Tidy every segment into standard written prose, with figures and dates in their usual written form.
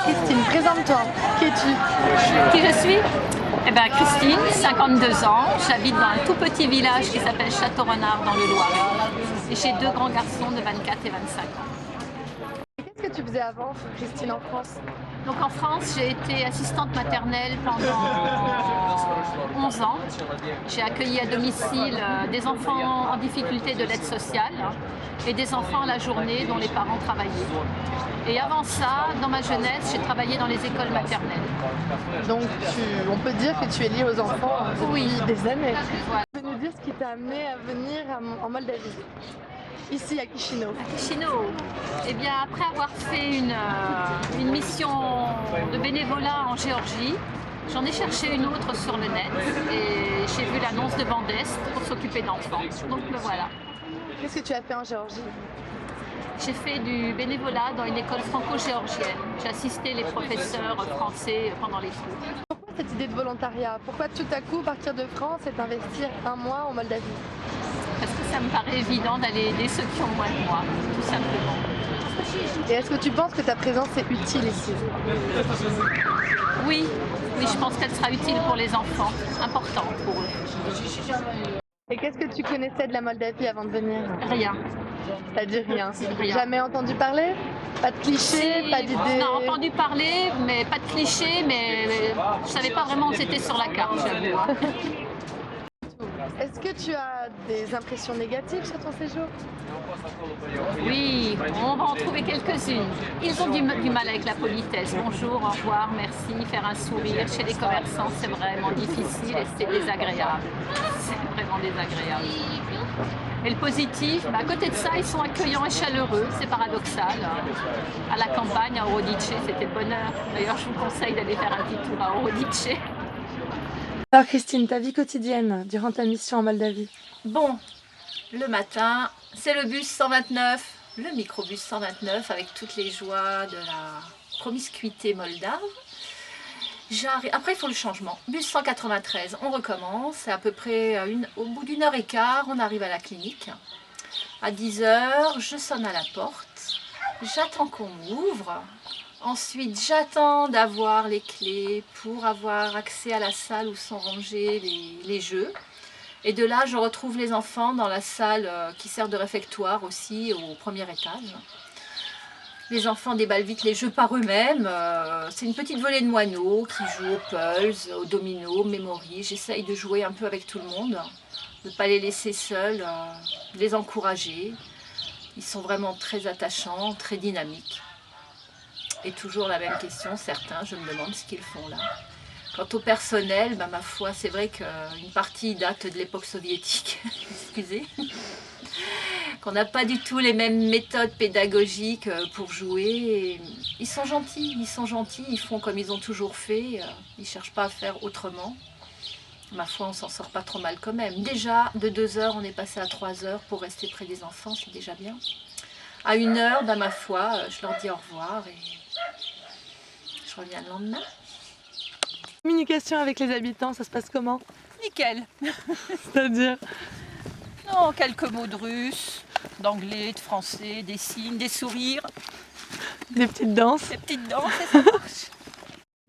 Christine, présente-toi. Qui es-tu? Qui je suis? Eh bien Christine, 52 ans, j'habite dans un tout petit village qui s'appelle Château-Renard dans le Loiret. Et j'ai deux grands garçons de 24 et 25 ans. Qu'est-ce que tu faisais avant, Christine, en France? Donc en France, j'ai été assistante maternelle pendant 11 ans. J'ai accueilli à domicile des enfants en difficulté de l'aide sociale et des enfants la journée dont les parents travaillaient. Et avant ça, dans ma jeunesse, j'ai travaillé dans les écoles maternelles. Donc on peut dire que tu es liée aux enfants depuis des années. Voilà. Tu peux nous dire ce qui t'a amené à venir en Moldavie, ici à Chisinau? À Chisinau, eh bien après avoir fait une mission de bénévolat en Géorgie, j'en ai cherché une autre sur le net et j'ai vu l'annonce de Vendest pour s'occuper d'enfants. Donc me voilà. Qu'est-ce que tu as fait en Géorgie? J'ai fait du bénévolat dans une école franco-géorgienne. J'ai assisté les professeurs français pendant les cours. Pourquoi cette idée de volontariat? Pourquoi tout à coup partir de France et t'investir un mois en Moldavie? Parce que ça me paraît évident d'aller aider ceux qui ont moins de moi, tout simplement. Et est-ce que tu penses que ta présence est utile ici? Oui, je pense qu'elle sera utile pour les enfants, importante pour eux. Et qu'est-ce que tu connaissais de la Moldavie avant de venir? Rien. C'est-à-dire rien. Rien. Jamais entendu parler? Pas de clichés, pas d'idées? Non, entendu parler, mais pas de clichés, mais je savais pas vraiment où c'était sur la carte, j'avoue. Est-ce que tu as des impressions négatives sur ton séjour? Oui, on va en trouver quelques-unes. Ils ont du mal avec la politesse. Bonjour, au revoir, merci, faire un sourire. Chez les commerçants, c'est vraiment difficile et c'est désagréable. C'est vraiment désagréable. Et le positif, à côté de ça, ils sont accueillants et chaleureux, c'est paradoxal. À la campagne, à Orodice, c'était le bonheur. D'ailleurs, je vous conseille d'aller faire un petit tour à Orodice. Alors Christine, ta vie quotidienne durant ta mission en Moldavie? Bon, le matin, c'est le bus 129, le microbus 129 avec toutes les joies de la promiscuité moldave. Après, il faut le changement. Bus 193, on recommence. C'est à peu près au bout d'une heure et quart, on arrive à la clinique. À 10 h, je sonne à la porte. J'attends qu'on m'ouvre. Ensuite, j'attends d'avoir les clés pour avoir accès à la salle où sont rangés les jeux. Et de là, je retrouve les enfants dans la salle qui sert de réfectoire aussi au premier étage. Les enfants déballent vite les jeux par eux-mêmes. C'est une petite volée de moineaux qui jouent au puzzle, au domino, au memory. J'essaye de jouer un peu avec tout le monde, de ne pas les laisser seuls, de les encourager. Ils sont vraiment très attachants, très dynamiques. Et toujours la même question, certains, je me demande ce qu'ils font là. Quant au personnel, ma foi, c'est vrai qu'une partie date de l'époque soviétique, excusez, qu'on n'a pas du tout les mêmes méthodes pédagogiques pour jouer. Et ils sont gentils, ils font comme ils ont toujours fait, ils ne cherchent pas à faire autrement. Ma foi, on s'en sort pas trop mal quand même. Déjà, de 2 heures, on est passé à 3 heures pour rester près des enfants, c'est déjà bien. À 1 heure, ma foi, je leur dis au revoir et je reviens le lendemain. Communication avec les habitants, ça se passe comment? Nickel. C'est-à-dire? Non, quelques mots de russe, d'anglais, de français, des signes, des sourires. Des petites danses? Des petites danses et ça marche.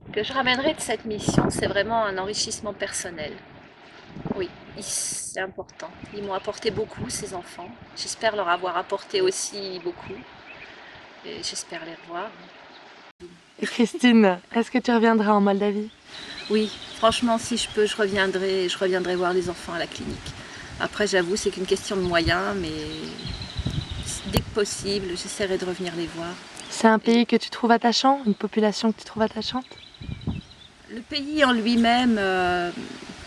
Ce que je ramènerai de cette mission, c'est vraiment un enrichissement personnel. Oui, c'est important. Ils m'ont apporté beaucoup, ces enfants. J'espère leur avoir apporté aussi beaucoup. Et j'espère les revoir. Et Christine, est-ce que tu reviendras en Moldavie? Oui, franchement, si je peux, je reviendrai voir les enfants à la clinique. Après, j'avoue, c'est qu'une question de moyens, mais dès que possible, j'essaierai de revenir les voir. C'est un pays que tu trouves attachant, une population que tu trouves attachante? Le pays en lui-même,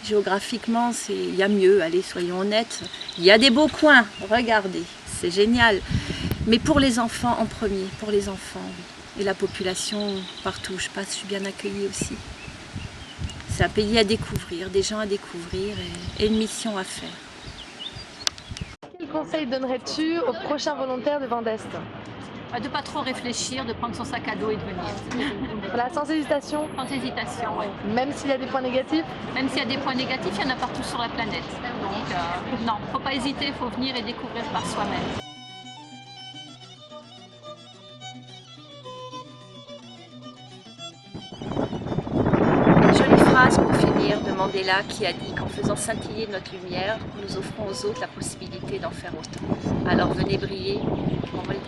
géographiquement, il y a mieux, allez, soyons honnêtes. Il y a des beaux coins, regardez, c'est génial. Mais pour les enfants en premier, pour les enfants, et la population, partout où je passe, je suis bien accueillie aussi. C'est un pays à découvrir, des gens à découvrir et une mission à faire. Quel conseil donnerais-tu aux prochains volontaires de Vendest? De pas trop réfléchir, de prendre son sac à dos et de venir. Voilà, sans hésitation, Sans hésitation, oui. même s'il y a des points négatifs. Même s'il y a des points négatifs, il y en a partout sur la planète. Donc non, faut pas hésiter, il faut venir et découvrir par soi-même. Une jolie phrase pour finir de Mandela qui a dit qu'en faisant scintiller notre lumière, nous offrons aux autres la possibilité d'en faire autant. Alors venez briller en Moldavie.